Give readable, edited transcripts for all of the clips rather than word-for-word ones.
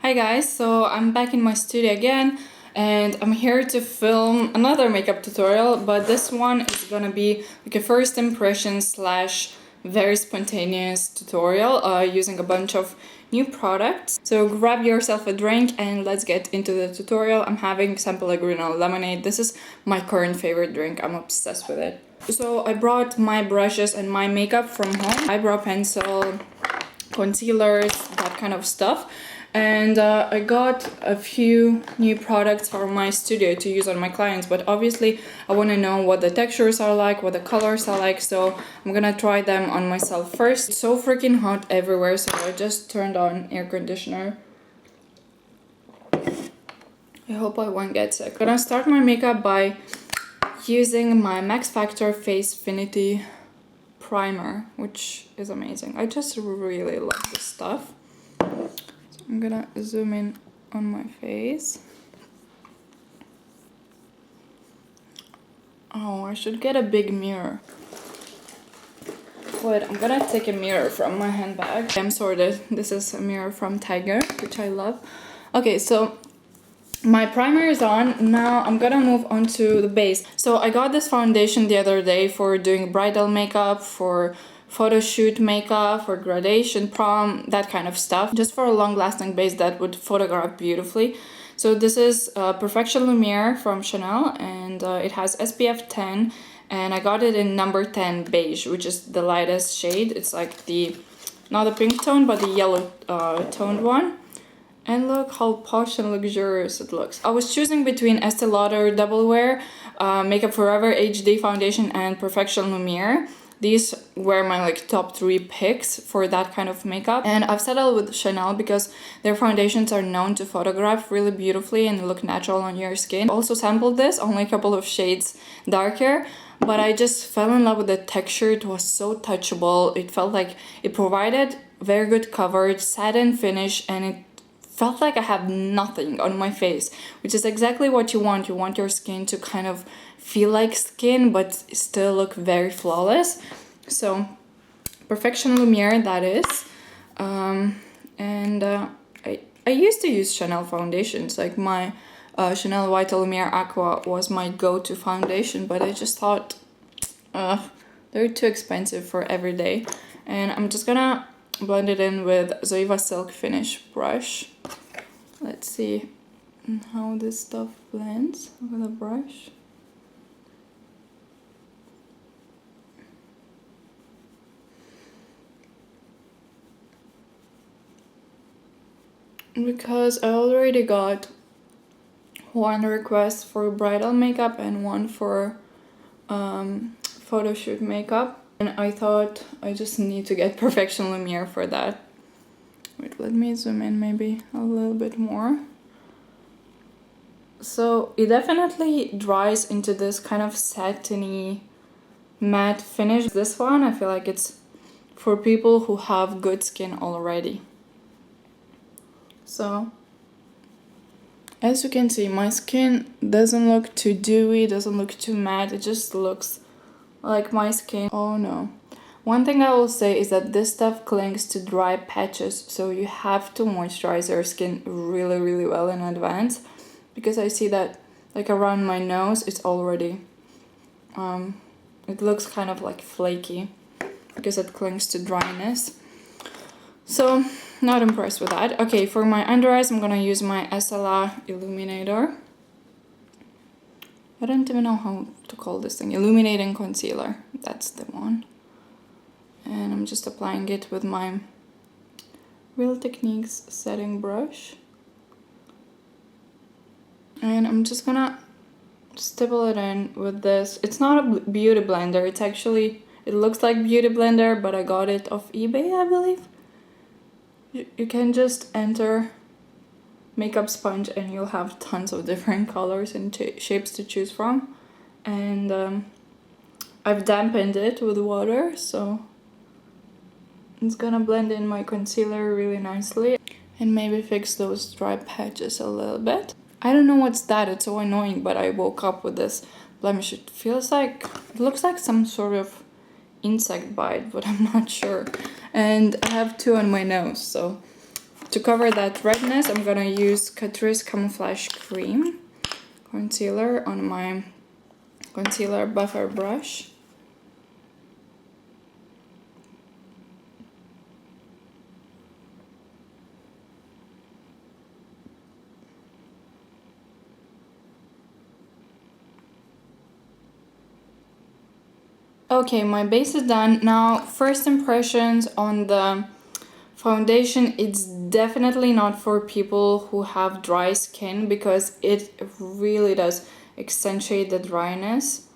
Hi guys, so I'm back in my studio again and I'm here to film another makeup tutorial, but this one is gonna be like a first impression slash very spontaneous tutorial using a bunch of new products. So grab yourself a drink and let's get into the tutorial. I'm having San Pellegrino lemonade. This is my current favorite drink. I'm obsessed with it. So I brought my brushes and my makeup from home. Eyebrow pencil, concealers, that kind of stuff. And I got a few new products for my studio to use on my clients, but obviously I want to know what the textures are like, what the colors are like, so I'm gonna try them on myself first. It's so freaking hot everywhere, so I just turned on air conditioner. I hope I won't get sick. I'm gonna start my makeup by using my Factor Face Finity primer, which is amazing. I just really love this stuff. I'm gonna zoom in on my face. Oh, I should get a big mirror. Wait, I'm gonna take a mirror from my handbag. I'm sorted. This is a mirror from Tiger, which I love. Okay, so my primer is on. Now I'm gonna move on to the base. So I got this foundation the other day for doing bridal makeup, for photo shoot makeup, for graduation, prom, that kind of stuff. Just for a long-lasting base that would photograph beautifully. So this is Perfection Lumiere from Chanel, and it has SPF 10, and I got it in number 10 beige, which is the lightest shade. It's like the, not the pink tone, but the yellow toned one. And look how posh and luxurious it looks. I was choosing between Estee Lauder Double Wear, Makeup Forever HD Foundation, and Perfection Lumiere. These were my like top 3 picks for that kind of makeup. And I've settled with Chanel because their foundations are known to photograph really beautifully and look natural on your skin. Also sampled this, only a couple of shades darker, but I just fell in love with the texture. It was so touchable. It felt like it provided very good coverage, satin finish, and it felt like I have nothing on my face, which is exactly what you want. You want your skin to kind of feel like skin, but still look very flawless. So, Perfection Lumiere, that is. I used to use Chanel foundations, like my Chanel White Lumiere Aqua was my go-to foundation, but I just thought they're too expensive for every day. And I'm just gonna blend it in with Zoeva Silk Finish brush. Let's see how this stuff blends with a brush. Because I already got one request for bridal makeup and one for photo shoot makeup, and I thought I just need to get Perfection Lumiere for that. Wait, let me zoom in maybe a little bit more. So it definitely dries into this kind of satiny matte finish. This one, I feel like it's for people who have good skin already. So, as you can see, my skin doesn't look too dewy, doesn't look too matte, it just looks like my skin. Oh no. One thing I will say is that this stuff clings to dry patches, so you have to moisturize your skin really well in advance, because I see that like around my nose it's already, it looks kind of like flaky because it clings to dryness. So, not impressed with that. Okay, for my under eyes, I'm gonna use my SLA Illuminator. I don't even know how to call this thing. Illuminating concealer. That's the one. And I'm just applying it with my Real Techniques setting brush. And I'm just gonna stipple it in with this. It's not a beauty blender. It's actually, it looks like beauty blender, but I got it off eBay, I believe. You can just enter makeup sponge and you'll have tons of different colors and shapes to choose from. And I've dampened it with water, so it's gonna blend in my concealer really nicely and maybe fix those dry patches a little bit. I don't know what's that, it's so annoying, but I woke up with this blemish. It feels like, it looks like some sort of insect bite, but I'm not sure. And I have 2 on my nose, so to cover that redness, I'm gonna use Catrice Camouflage Cream Concealer on my concealer buffer brush. Okay, my base is done. Now, first impressions on the foundation. It's definitely not for people who have dry skin because it really does accentuate the dryness.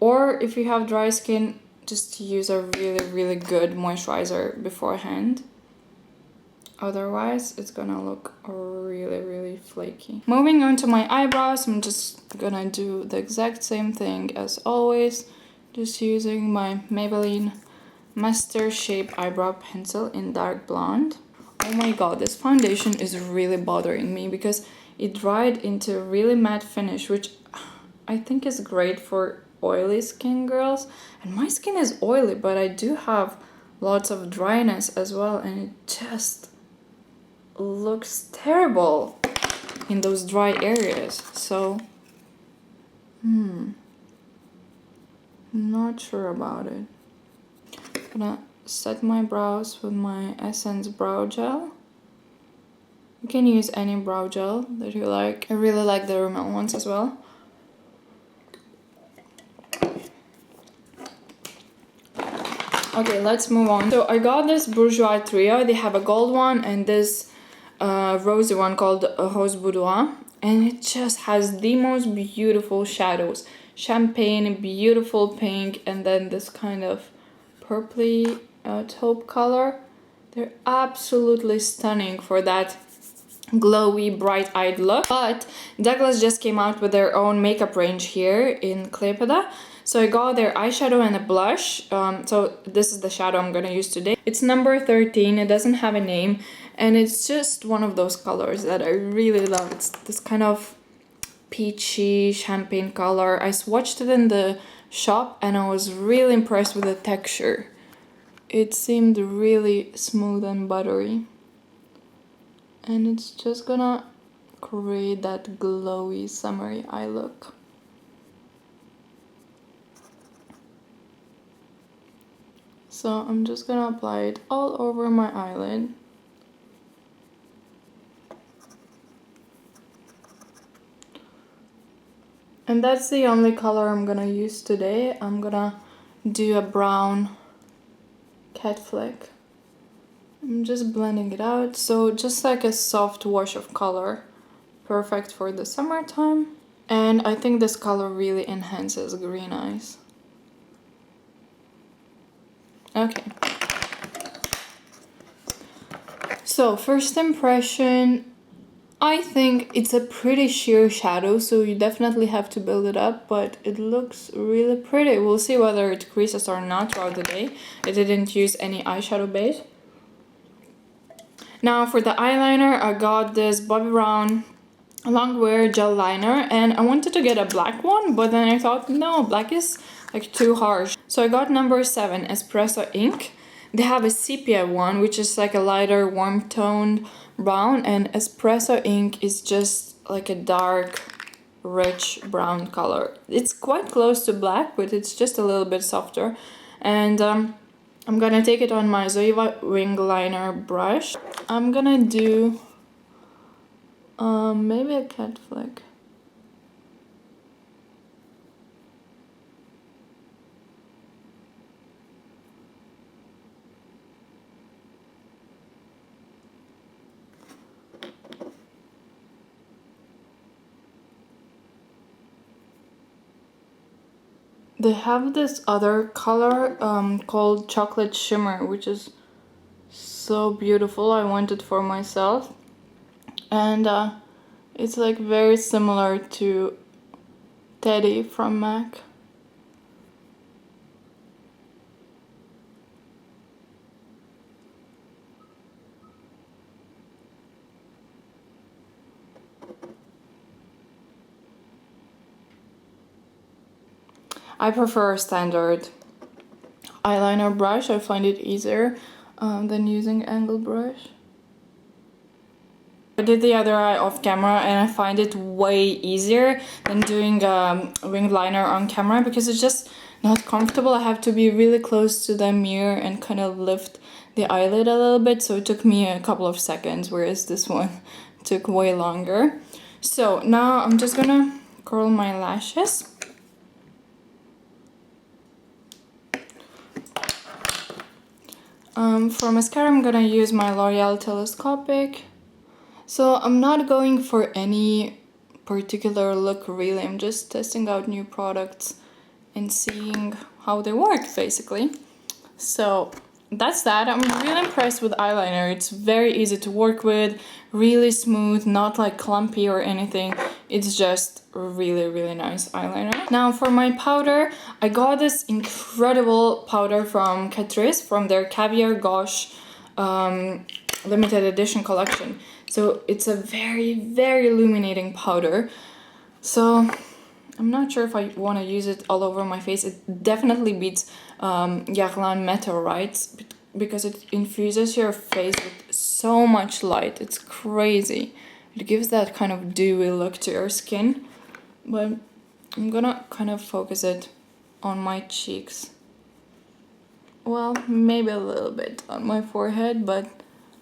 Or if you have dry skin, just use a really good moisturizer beforehand. Otherwise, it's gonna look really flaky. Moving on to my eyebrows, I'm just gonna do the exact same thing as always. Just using my Maybelline Master Shape Eyebrow Pencil in dark blonde. Oh my god, this foundation is really bothering me because it dried into a really matte finish, which I think is great for oily skin girls. And my skin is oily, but I do have lots of dryness as well, and it just looks terrible in those dry areas. So, not sure about it. I'm gonna set my brows with my Essence Brow Gel. You can use any brow gel that you like. I really like the Rimmel ones as well. Okay, let's move on. So I got this Bourjois trio. They have a gold one and this rosy one called Rose Boudoir. And it just has the most beautiful shadows. Champagne, beautiful pink, and then this kind of purpley taupe color. They're absolutely stunning for that glowy, bright-eyed look. But Douglas just came out with their own makeup range here in Klaipeda. So I got their eyeshadow and a blush. So this is the shadow I'm gonna use today. It's number 13, it doesn't have a name. And it's just one of those colors that I really love. It's this kind of peachy champagne color. I swatched it in the shop and I was really impressed with the texture. It seemed really smooth and buttery. And it's just gonna create that glowy summery eye look. So I'm just gonna apply it all over my eyelid. And that's the only color I'm gonna use today. I'm gonna do a brown cat flick. I'm just blending it out. So just like a soft wash of color. Perfect for the summertime. And I think this color really enhances green eyes. Okay. So first impression, I think it's a pretty sheer shadow, so you definitely have to build it up, but it looks really pretty. We'll see whether it creases or not throughout the day. I didn't use any eyeshadow base. Now for the eyeliner, I got this Bobbi Brown Longwear Gel Liner, and I wanted to get a black one, but then I thought, no, black is like too harsh. So I got number 7 Espresso Ink. They have a sepia one, which is like a lighter, warm-toned brown, and Espresso Ink is just like a dark, rich brown color. It's quite close to black, but it's just a little bit softer. And I'm gonna take it on my Zoeva Wing Liner brush. I'm gonna do maybe a cat flick. They have this other color called Chocolate Shimmer, which is so beautiful. I want it for myself. And it's like very similar to Teddy from MAC. I prefer a standard eyeliner brush. I find it easier than using angled brush. I did the other eye off camera and I find it way easier than doing winged liner on camera because it's just not comfortable. I have to be really close to the mirror and kind of lift the eyelid a little bit, so it took me a couple of seconds, whereas this one took way longer. So now I'm just gonna curl my lashes. For mascara I'm gonna use my L'Oreal Telescopic. So I'm not going for any particular look really, I'm just testing out new products and seeing how they work basically. So that's that. I'm really impressed with eyeliner. It's very easy to work with, really smooth, not like clumpy or anything. It's just really nice eyeliner. Now for my powder, I got this incredible powder from Catrice, from their Kaviar Gauche limited edition collection. So it's a very illuminating powder. So I'm not sure if I want to use it all over my face. It definitely beats Guerlain Meteorites because it infuses your face with so much light. It's crazy. It gives that kind of dewy look to your skin. But I'm gonna kind of focus it on my cheeks. Well, maybe a little bit on my forehead, but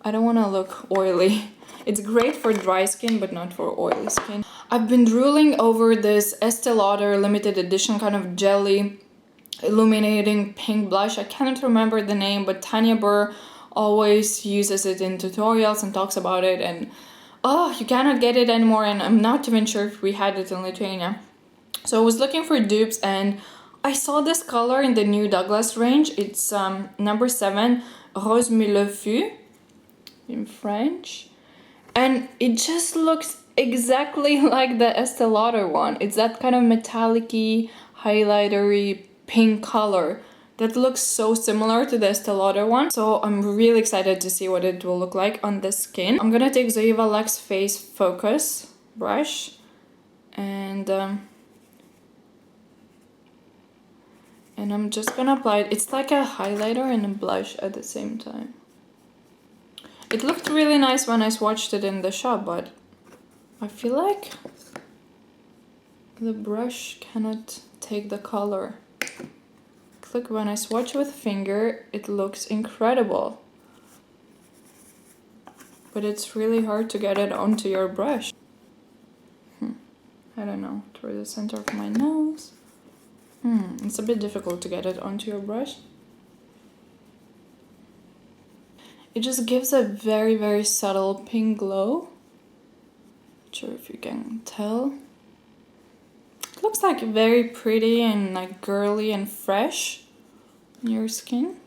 I don't want to look oily. It's great for dry skin, but not for oily skin. I've been drooling over this Estee Lauder limited edition kind of jelly illuminating pink blush. I cannot remember the name, but Tanya Burr always uses it in tutorials and talks about it, and oh, you cannot get it anymore, and I'm not even sure if we had it in Lithuania. So I was looking for dupes and I saw this color in the new Douglas range. It's number 7, Rose Mille Feux in French. And it just looks exactly like the Estee Lauder one. It's that kind of metallic-y, highlighter-y pink color that looks so similar to the Estee Lauder one. So I'm really excited to see what it will look like on the skin. I'm gonna take the Ieva Lux Face Focus brush and I'm just gonna apply it. It's like a highlighter and a blush at the same time. It looked really nice when I swatched it in the shop, but I feel like the brush cannot take the color. Look, when I swatch with finger, it looks incredible. But it's really hard to get it onto your brush. I don't know, toward the center of my nose. It's a bit difficult to get it onto your brush. It just gives a very subtle pink glow. Not sure if you can tell. It looks like very pretty and like girly and fresh on your skin.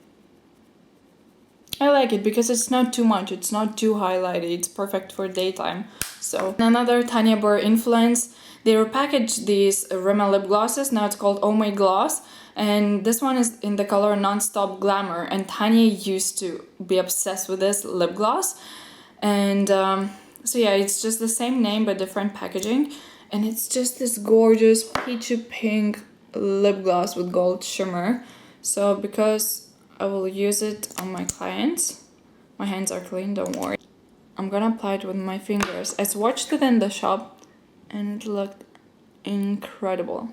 I like it because it's not too much, it's not too highlighted, it's perfect for daytime. So another Tanya Burr influence. They repackaged these Rimmel lip glosses. Now it's called Oh My Gloss. And this one is in the color Non-Stop Glamour. And Tanya used to be obsessed with this lip gloss. And so yeah, it's just the same name but different packaging. And it's just this gorgeous peachy pink lip gloss with gold shimmer. So because I will use it on my clients, my hands are clean, don't worry. I'm gonna apply it with my fingers. I swatched it in the shop and it looked incredible.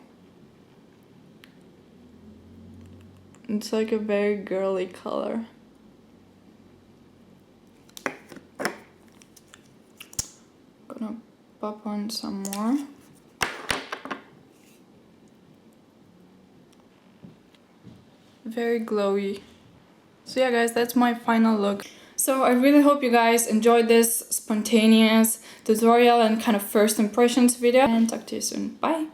It's like a very girly color. Gonna pop on some more. Very glowy. So yeah guys, that's my final look. So I really hope you guys enjoyed this spontaneous tutorial and kind of first impressions video, and talk to you soon. Bye!